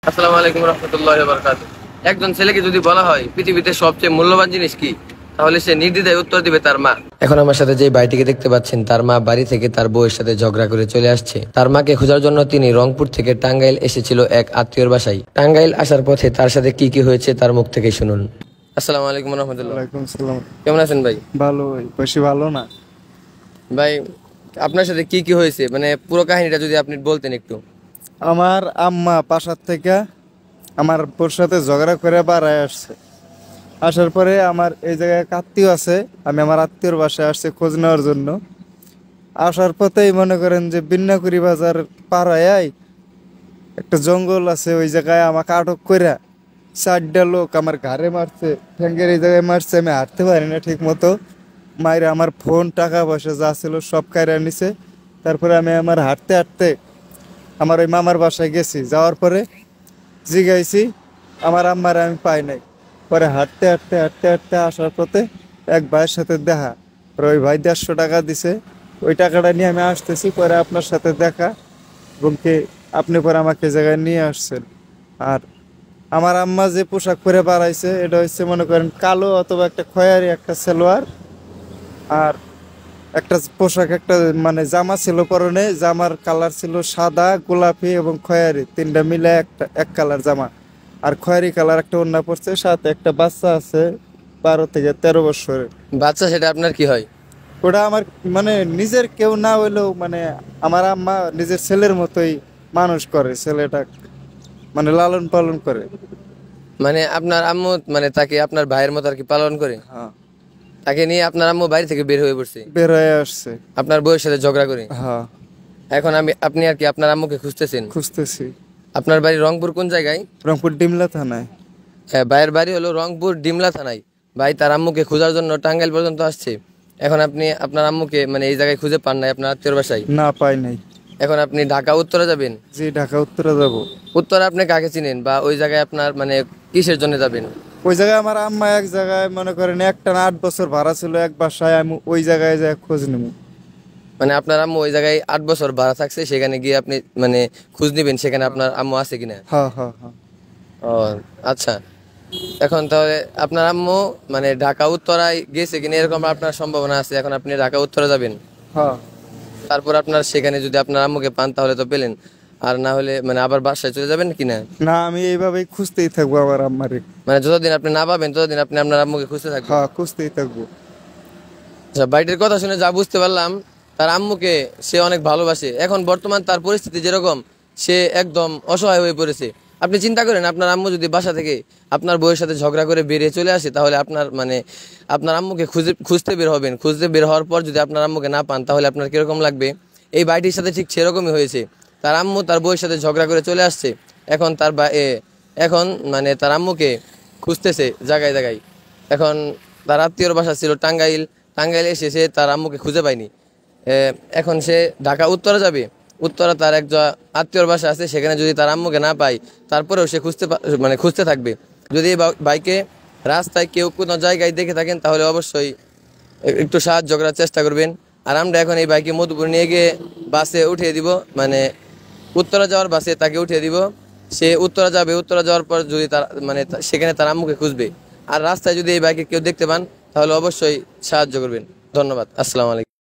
আসসালামু আলাইকুম রহমতুল্লাহি ওয়া বারাকাতুহু। একজন ছেলেকে যদি বলা হয় পৃথিবীতে সবচেয়ে মূল্যবান জিনিস কি, তাহলে সে নির্দ্বিধায় উত্তর দিবে তার মা। এখন আমার সাথে যে ভাইটিকে দেখতে পাচ্ছেন, তার মা বাড়ি থেকে তার বউয়ের সাথে ঝগড়া করে চলে আসছে। তার মাকে খোঁজার জন্য তিনি রংপুর থেকে টাঙ্গাইল এসেছিল এক আত্মীয়র বাসায়। টাঙ্গাইল আসার পথে তার সাথে কি কি হয়েছে তার মুখ থেকে শুনুন। আসসালামু আলাইকুম রহমতুল্লাহ। ওয়ালাইকুম সালাম। কেমন আছেন ভাই? ভালো ভাই, বেশি ভালো না ভাই, আপনার সাথে কি কি হয়েছে, মানে পুরো কাহিনীটা যদি আপনি বলতেন একটু। আমার আম্মা পাশার থেকে আমার বোর সাথে ঝগড়া করে বাড়ায় আসছে। আসার পরে আমার এই জায়গায় এক আত্মীয় আছে, আমি আমার আত্মীয়র বাসায় আসছি খোঁজ নেওয়ার জন্য। আসার পথেই মনে করেন যে বিন্নাকুড়ি বাজার পাড়ায় একটা জঙ্গল আছে, ওই জায়গায় আমাকে আটক করে 4টা লোক আমার ঘাড়ে মারছে, ঠ্যাঙ্গের এই জায়গায় মারছে। আমি হাঁটতে পারি না ঠিক মতো। মায়ের আমার ফোন টাকা পয়সা যা ছিল সব কাইরা নিছে। তারপরে আমি আমার হাঁটতে হাঁটতে আমার ওই মামার বাসায় গেছি। যাওয়ার পরে জিগাইছি, আমার আম্মার আমি পাই নাই। পরে হাঁটতে হাঁটতে হাঁটতে হাঁটতে আসার পথে এক ভাইয়ের সাথে দেখা। পরে ওই ভাই 150 টাকা দিছে। ওই টাকাটা নিয়ে আমি আসতেছি, পরে আপনার সাথে দেখা এবং কি আপনি পরে আমাকে এই জায়গায় নিয়ে আসছেন। আর আমার আম্মা যে পোশাক পরে বাড়াইছে এটা হচ্ছে মনে করেন কালো অথবা একটা খয়েরি একটা সালোয়ার, আর একটা পোশাক একটা মানে জামা ছিল পরনে। জামার কালার ছিল সাদা, গোলাপি এবং খয়েরি, 3টা মিলে একটা এক কালার জামা। আর খয়েরি কালার একটা ওড়না পরছে, সাথে একটা বাচ্চা আছে 12 থেকে 13 বছরের। বাচ্চা, সেটা আপনার কি হয়? ওটা আমার মানে নিজের কেউ না হইলেও মানে আমার আম্মা নিজের ছেলের মতোই মানুষ করে, ছেলেটা মানে লালন পালন করে। মানে আপনার আম্মু মানে তাকে আপনার ভাইয়ের মতো আর কি পালন করে। হ্যাঁ, তাকে নিয়ে আপনার আম্মু বাড়ি থেকে বের হয়ে পড়ছে বের হয়ে আসছে। আপনার বউয়ের সাথে ঝগড়া করে। হ্যাঁ, এখন আপনি আর কি আপনার আম্মুকে খুঁজতেছেন। খুঁজতেছি। আপনার বাড়ি রংপুর কোন জায়গায়? রংপুর ডিমলা থানায়। হ্যাঁ, ভাইয়ের বাড়ি হলো রংপুর ডিমলা থানায়। ভাই তার আম্মুকে খোঁজার জন্য টাঙ্গাইল পর্যন্ত আসছে। এখন আপনি আপনার আম্মুকে মানে এই জায়গায় খুঁজে পান নাই, আপনার আত্মীয়র বাসায়। না, পাই নাই। এখন আপনি ঢাকা উত্তরে যাবেন। জি, ঢাকা উত্তরে যাব। উত্তরে আপনি কাকে চিনেন, বা ওই জায়গায় আপনার মানে কিসের জন্য যাবেন? ওই জায়গায় আমার আম্মা এক জায়গায় মনে করেন একটা না 8 বছর ভাড়া ছিল এক বাসায়, আমি ওই জায়গায় যাই খোঁজ নেব। মানে আপনার আম্মু ওই জায়গায় 8 বছর ভাড়া থাকছে, সেখানে গিয়ে আপনি মানে খোঁজ নিবেন সেখানে আপনার আম্মু আছে কিনা। হ্যাঁ হ্যাঁ হ্যাঁ। ও আচ্ছা। এখন তাহলে আপনার আম্মু মানে ঢাকা উত্তরায় গেছে কিনা এরকম আপনার সম্ভাবনা আছে। এখন আপনি ঢাকা উত্তরে যাবেন, হ্যাঁ। তারপর আপনার সেখানে যদি আপনার আম্মুকে পান তাহলে তো পেলেন, আর না হলে মানে আবার বাসায় চলে যাবেন কিনা। না, আমি এইভাবেই খুঁজতেই থাকবো আমার আম্মারে। মানে যতদিন আপনি না পাবেন ততদিন আপনি আপনার আম্মুকে খুঁজতে থাকবেন। হ্যাঁ, খুঁজতেই থাকবো। আচ্ছা, বাইটের কথা শুনে যা বুঝতে পারলাম, তার আম্মুকে সে অনেক ভালোবাসে। এখন বর্তমান তার পরিস্থিতি যেরকম, সে একদম অসহায় হয়ে পড়েছে। আপনি চিন্তা করেন, আপনার আম্মু যদি বাসা থেকে আপনার বউয়ের সাথে ঝগড়া করে বেরিয়ে চলে আসে, তাহলে আপনার মানে আপনার আম্মুকে খুঁজতে বের হবেন। খুঁজতে বের হওয়ার পর যদি আপনার আম্মুকে না পান, তাহলে আপনার কিরকম লাগবে। এই বাইটির সাথে ঠিক সেরকমই হয়েছে। তার আম্মু তার বউয়ের সাথে ঝগড়া করে চলে আসছে। এখন এখন মানে তার আম্মুকে খুঁজতেছে জায়গায় জায়গায়। এখন তার আত্মীয়র বাসা ছিল টাঙ্গাইল। টাঙ্গাইলে এসে সে তার আম্মুকে খুঁজে পায়নি। এখন সে ঢাকা উত্তরা যাবে। উত্তরা তার এক আত্মীয়র বাসা আছে, সেখানে যদি তার আম্মুকে না পায়, তারপরেও সে মানে খুঁজতে থাকবে। যদি এই বাইকে রাস্তায় কেউ কোনো জায়গায় দেখে থাকেন, তাহলে অবশ্যই একটু সাহায্য করার চেষ্টা করবেন। আর আমরা এখন এই বাইকে মধুপুর নিয়ে গিয়ে বাসে উঠিয়ে দিব, মানে উত্তরা যাওয়ার বাসে তাকে উঠিয়ে দিব। সে উত্তরা যাবে। উত্তরা যাওয়ার পর যদি তার মানে সেখানে তার আম্মুকে খুঁজবে। আর রাস্তায় যদি এই বাইকে কেউ দেখতে পান, তাহলে অবশ্যই সাহায্য করবেন। ধন্যবাদ। আসসালামু আলাইকুম।